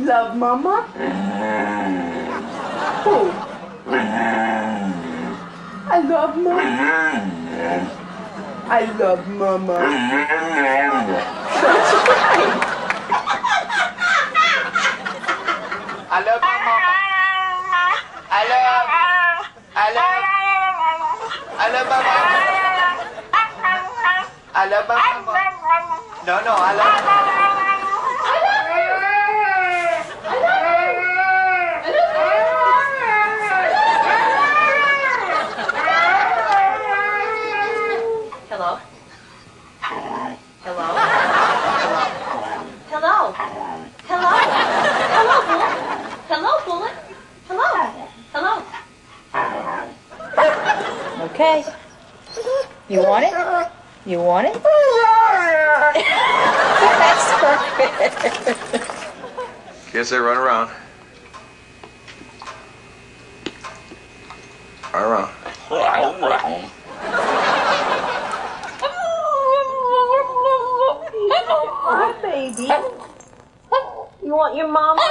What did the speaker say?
love Mama? Who? I love Mama. I love Mama. That's right. I love my mama. I love my mama. I love my mama. No, I love my mama. Hello? Hello? Hello? Hello? Hello, Bullet? Hello, Bullet? Hello? Hello? Okay. You want it? You want it? That's perfect. Guess they run around. Run around. Hi, baby. You want your mama?